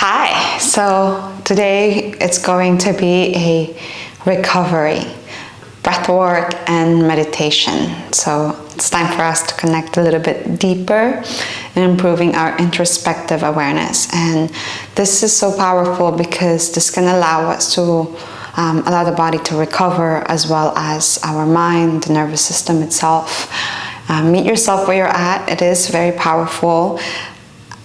Hi, so today it's going to be a recovery, breathwork and meditation. So it's time for us to connect a little bit deeper in improving our introspective awareness. And this is so powerful because this can allow us to allow the body to recover, as well as our mind, the nervous system itself. Meet yourself where you're at. It is very powerful.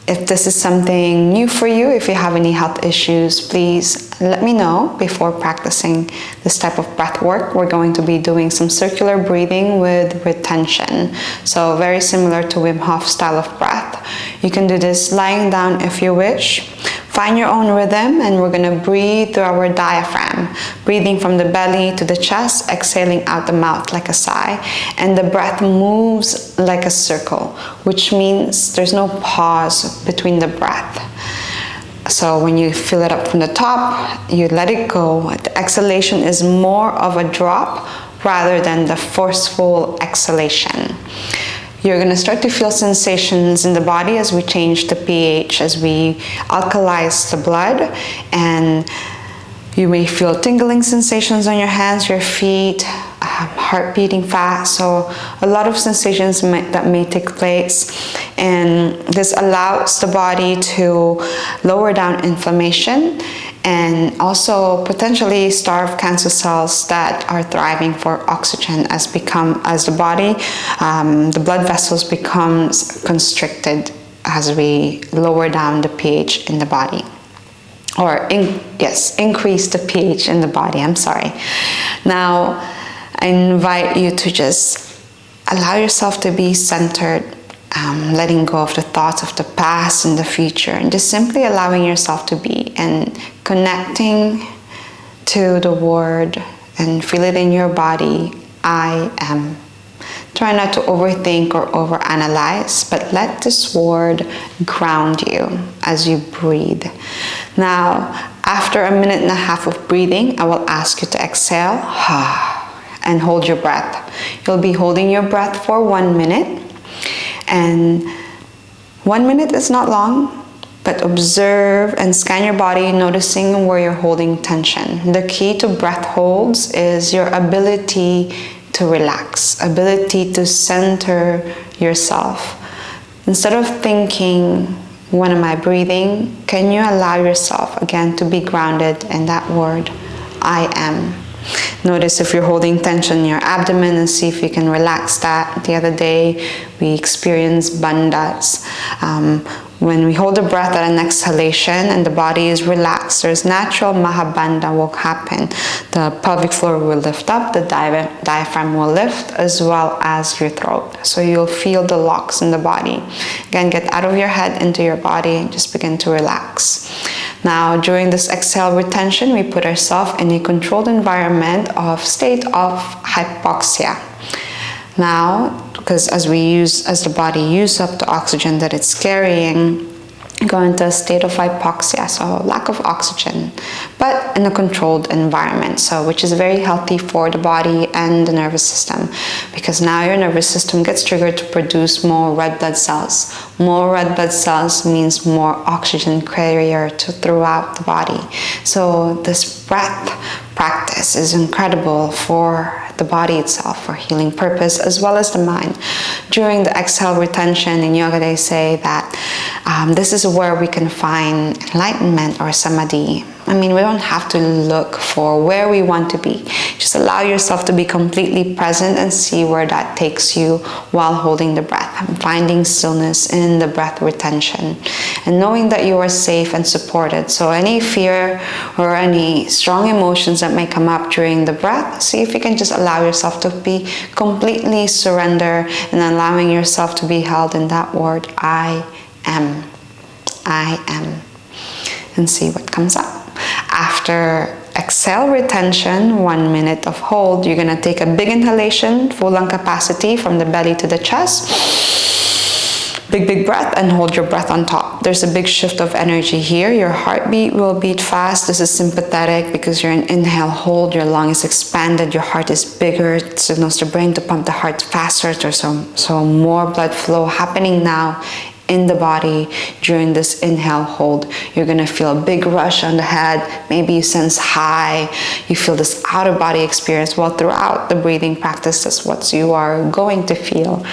If this is something new for you, if you have any health issues, please let me know before practicing this type of breath work. We're going to be doing some circular breathing with retention. So very similar to Wim Hof style of breath. You can do this lying down if you wish. Find your own rhythm, and we're going to breathe through our diaphragm, breathing from the belly to the chest, exhaling out the mouth like a sigh. And the breath moves like a circle, which means there's no pause between the breath. So when you fill it up from the top, you let it go. The exhalation is more of a drop rather than the forceful exhalation. You're going to start to feel sensations in the body as we change the pH, as we alkalize the blood, and you may feel tingling sensations on your hands, your feet, heart beating fast. So a lot of sensations that may take place, and this allows the body to lower down inflammation and also potentially starve cancer cells that are thriving for oxygen as the body, the blood vessels becomes constricted as we lower down the pH in the body. Increase the pH in the body, I'm sorry. Now, I invite you to just allow yourself to be centered, letting go of the thoughts of the past and the future, and just simply allowing yourself to be and connecting to the word and feel it in your body. I am. Try not to overthink or overanalyze, but let this word ground you as you breathe. Now, after a minute and a half of breathing, I will ask you to exhale and hold your breath. You'll be holding your breath for 1 minute. And 1 minute is not long, but observe and scan your body, noticing where you're holding tension. The key to breath holds is your ability to relax, ability to center yourself. Instead of thinking, when am I breathing? Can you allow yourself again to be grounded in that word, I am. Notice if you're holding tension in your abdomen and see if you can relax that. The other day, we experienced bandhas. When we hold the breath at an exhalation and the body is relaxed, there's natural mahabandha will happen. The pelvic floor will lift up, the diaphragm will lift, as well as your throat. So you'll feel the locks in the body. Again, get out of your head into your body and just begin to relax. Now, during this exhale retention, we put ourselves in a controlled environment of state of hypoxia. Now, because as the body uses up the oxygen that it's carrying, go into a state of hypoxia, so lack of oxygen, but in a controlled environment, so which is very healthy for the body and the nervous system, because now your nervous system gets triggered to produce more red blood cells. More red blood cells means more oxygen carrier throughout the body. So this breath practice is incredible for the body itself, for healing purpose, as well as the mind. During the exhale retention in yoga, they say that this is where we can find enlightenment or samadhi. I mean, we don't have to look for where we want to be. Just allow yourself to be completely present and see where that takes you while holding the breath. And finding stillness in the breath retention and knowing that you are safe and supported. So any fear or any strong emotions that may come up during the breath, see if you can just allow yourself to be completely surrender and allowing yourself to be held in that word, I am. I am. And see what comes up. After exhale retention, 1 minute of hold, you're going to take a big inhalation, full lung capacity from the belly to the chest. Big breath, and hold your breath on top. There's a big shift of energy here. Your heartbeat will beat fast. This is sympathetic because you're in inhale, hold, your lung is expanded, your heart is bigger. It signals the brain to pump the heart faster. There's so more blood flow happening now in the body during this inhale hold. You're gonna feel a big rush on the head. Maybe you sense high. You feel this out-of-body experience. Well, throughout the breathing practice, that's what you are going to feel.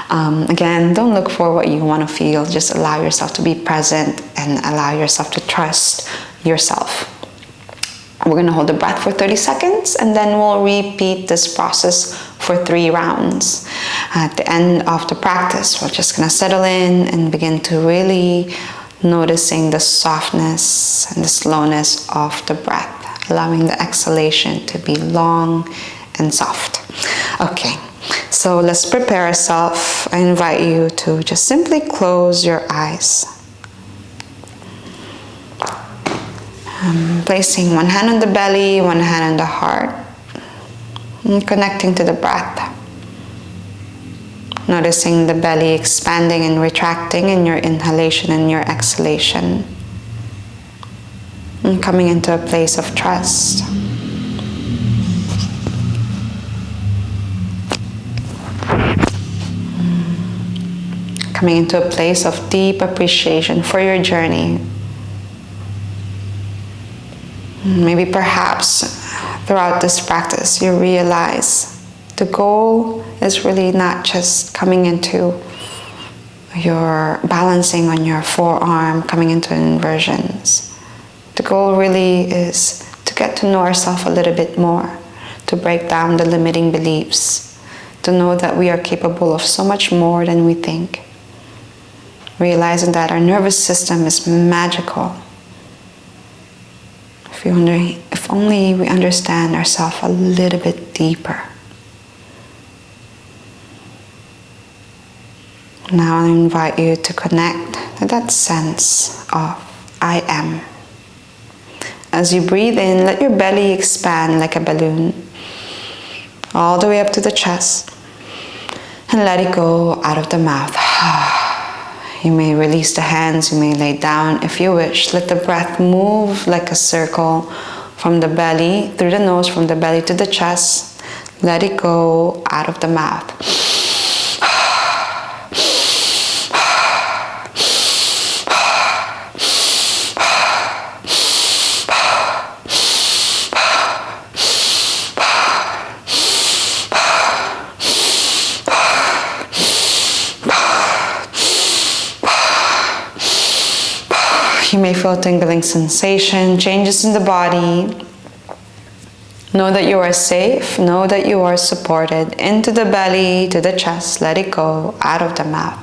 Again, don't look for what you want to feel. Just allow yourself to be present and allow yourself to trust yourself. We're going to hold the breath for 30 seconds and then we'll repeat this process for 3 rounds. At the end of the practice, we're just going to settle in and begin to really noticing the softness and the slowness of the breath, allowing the exhalation to be long and soft. Okay, so let's prepare ourselves. I invite you to just simply close your eyes. Placing one hand on the belly, one hand on the heart, and connecting to the breath. Noticing the belly expanding and retracting in your inhalation and your exhalation. And coming into a place of trust. Coming into a place of deep appreciation for your journey. Maybe perhaps throughout this practice you realize the goal is really not just coming into your balancing on your forearm, coming into inversions. The goal really is to get to know ourselves a little bit more, to break down the limiting beliefs, to know that we are capable of so much more than we think. Realizing that our nervous system is magical. If only we understand ourselves a little bit deeper. Now I invite you to connect to that sense of I am. As you breathe in, let your belly expand like a balloon, all the way up to the chest, and let it go out of the mouth. You may release the hands, you may lay down if you wish. Let the breath move like a circle from the belly, through the nose, from the belly to the chest. Let it go out of the mouth. You may feel tingling sensation, changes in the body. Know that you are safe. Know that you are supported. Into the belly, to the chest. Let it go out of the mouth.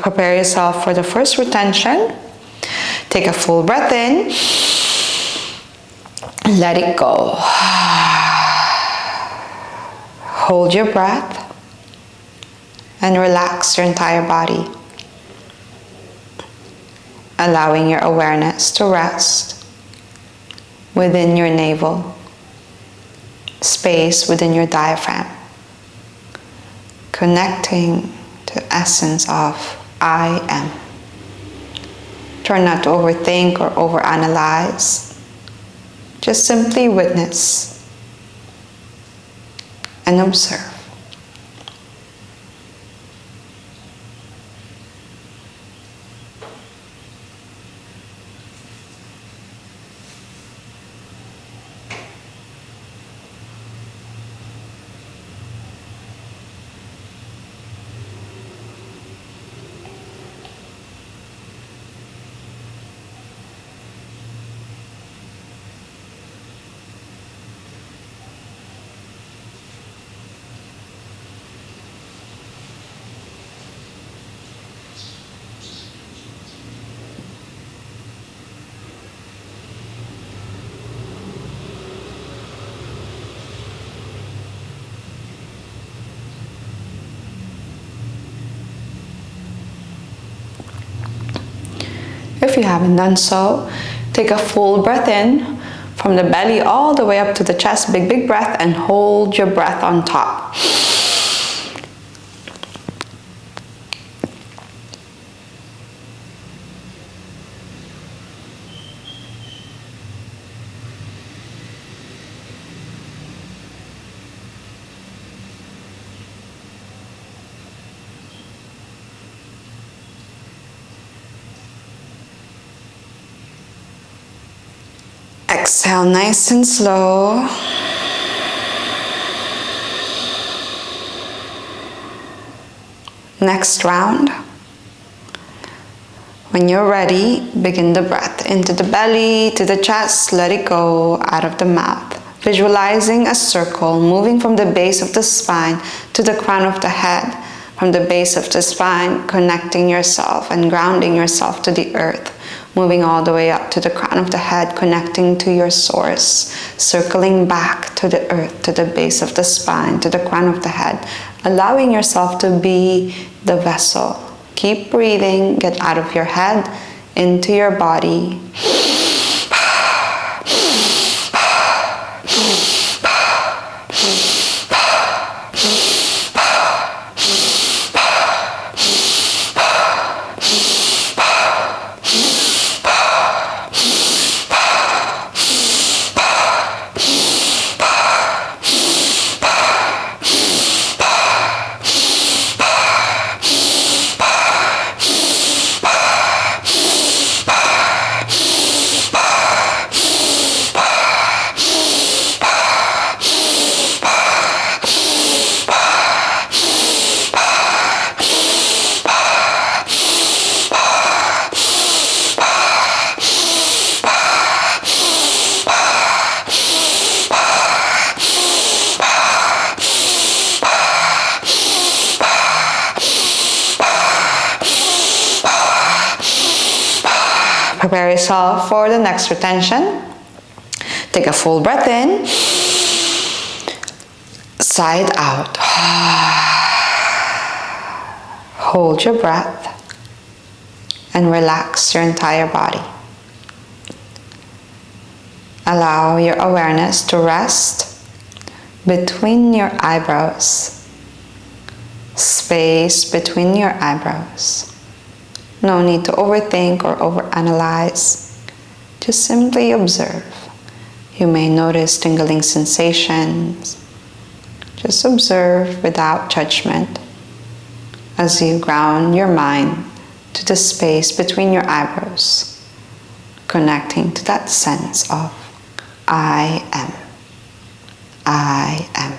Prepare yourself for the first retention. Take a full breath in. Let it go. Hold your breath and relax your entire body, allowing your awareness to rest within your navel, space within your diaphragm, connecting to the essence of I am. Try not to overthink or overanalyze. Just simply witness and observe. If you haven't done so, take a full breath in from the belly all the way up to the chest. Big, big breath, and hold your breath on top. Exhale nice and slow. Next round. When you're ready, begin the breath into the belly, to the chest, let it go out of the mouth. Visualizing a circle moving from the base of the spine to the crown of the head. From the base of the spine, connecting yourself and grounding yourself to the earth. Moving all the way up to the crown of the head, connecting to your source, circling back to the earth, to the base of the spine, to the crown of the head, allowing yourself to be the vessel. Keep breathing, get out of your head, into your body. Prepare yourself for the next retention. Take a full breath in, side out. Hold your breath and relax your entire body. Allow your awareness to rest between your eyebrows, space between your eyebrows. No need to overthink or overanalyze. Just simply observe. You may notice tingling sensations. Just observe without judgment as you ground your mind to the space between your eyebrows, connecting to that sense of I am. I am.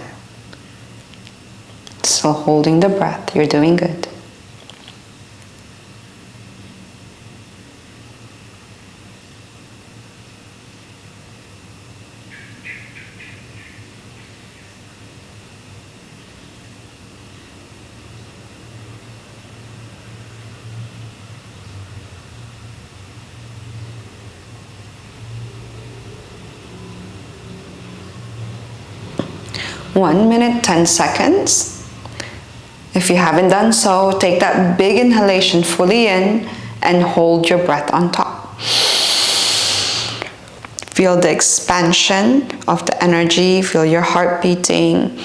Still holding the breath. You're doing good. One minute, 10 seconds. If you haven't done so, take that big inhalation fully in and hold your breath on top. Feel the expansion of the energy, feel your heart beating.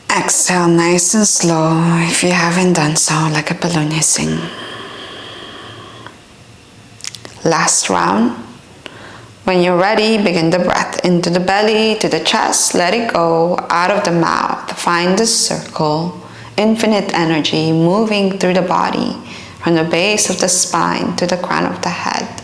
Exhale nice and slow if you haven't done so, like a balloon hissing. Last round. When you're ready, begin the breath into the belly, to the chest, let it go out of the mouth. Find the circle, infinite energy moving through the body from the base of the spine to the crown of the head.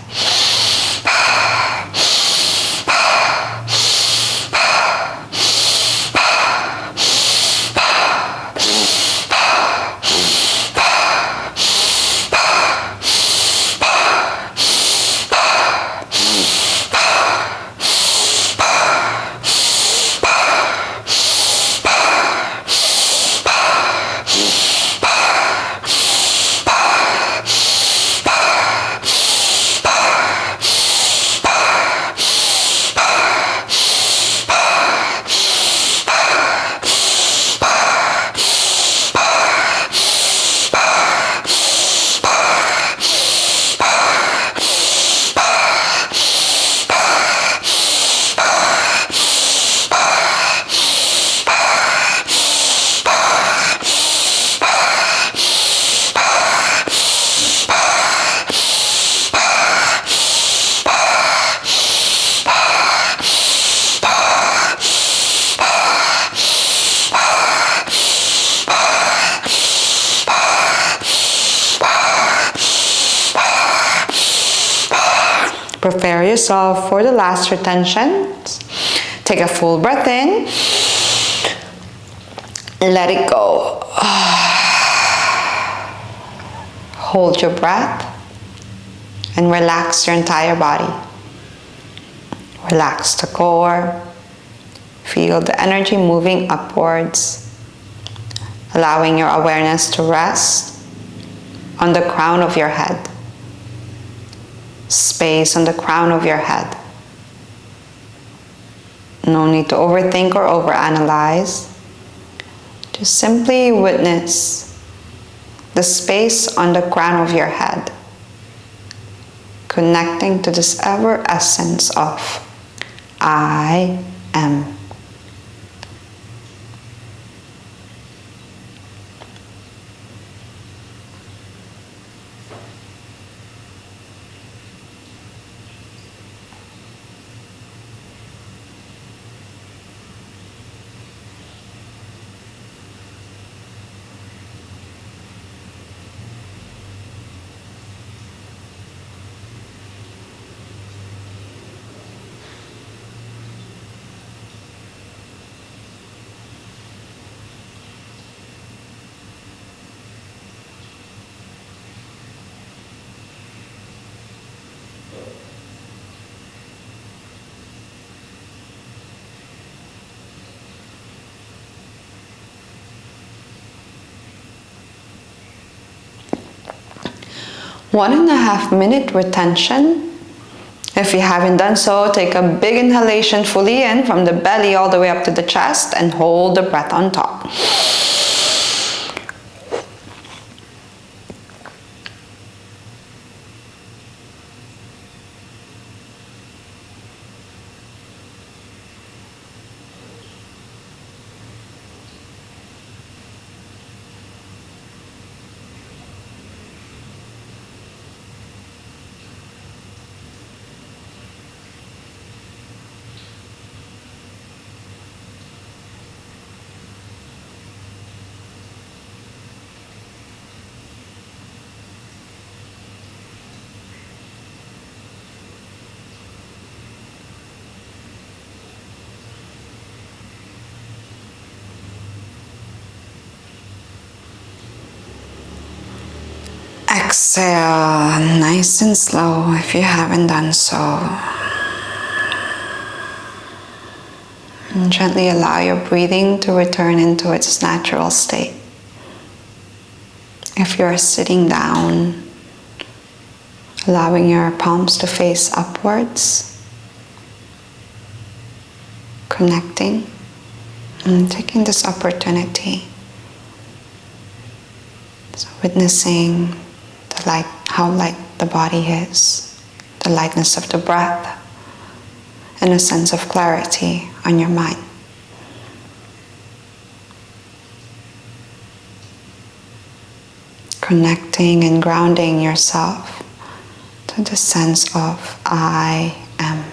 Prepare yourself for the last retention. Take a full breath in. Let it go. Hold your breath and relax your entire body. Relax the core. Feel the energy moving upwards, allowing your awareness to rest on the crown of your head. Space on the crown of your head. No need to overthink or overanalyze. Just simply witness the space on the crown of your head, connecting to this ever essence of I am. One and a half minute retention. If you haven't done so, take a big inhalation fully in from the belly all the way up to the chest and hold the breath on top. Exhale, nice and slow if you haven't done so. And gently allow your breathing to return into its natural state. If you're sitting down, allowing your palms to face upwards, connecting and taking this opportunity. So witnessing the light, how light the body is, the lightness of the breath, and a sense of clarity on your mind. Connecting and grounding yourself to the sense of I am.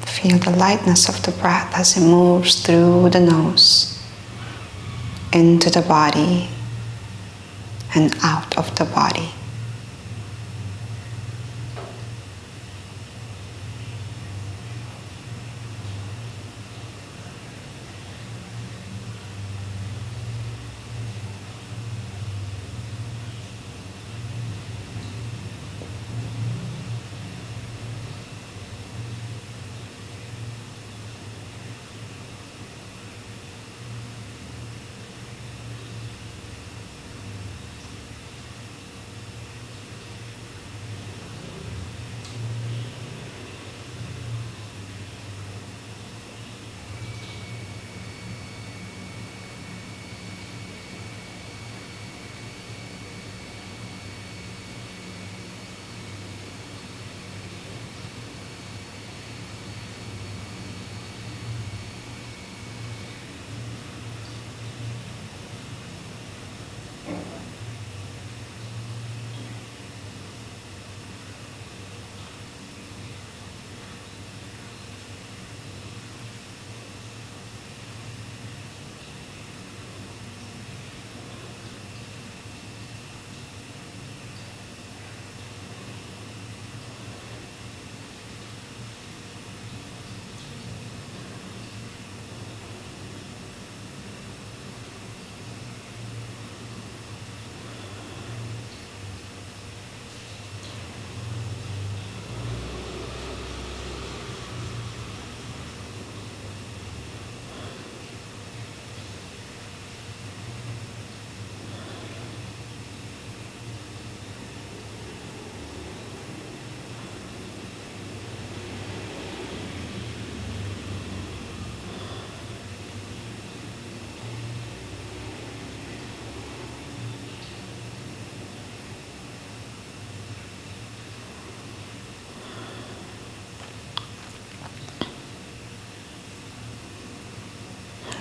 Feel the lightness of the breath as it moves through the nose, into the body, and out of the body.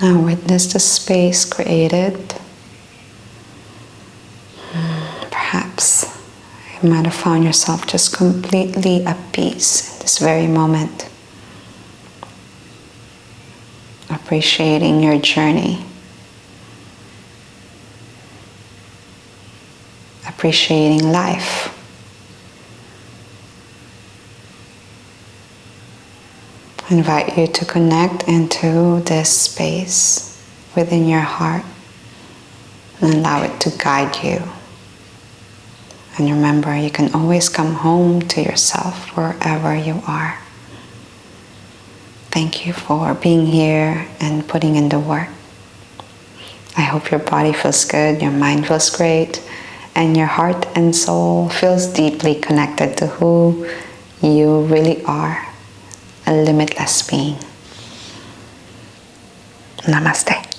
Now witness the space created. Perhaps you might have found yourself just completely at peace in this very moment. Appreciating your journey. Appreciating life. I invite you to connect into this space within your heart and allow it to guide you. And remember, you can always come home to yourself wherever you are. Thank you for being here and putting in the work. I hope your body feels good, your mind feels great, and your heart and soul feels deeply connected to who you really are, a limitless being. Namaste.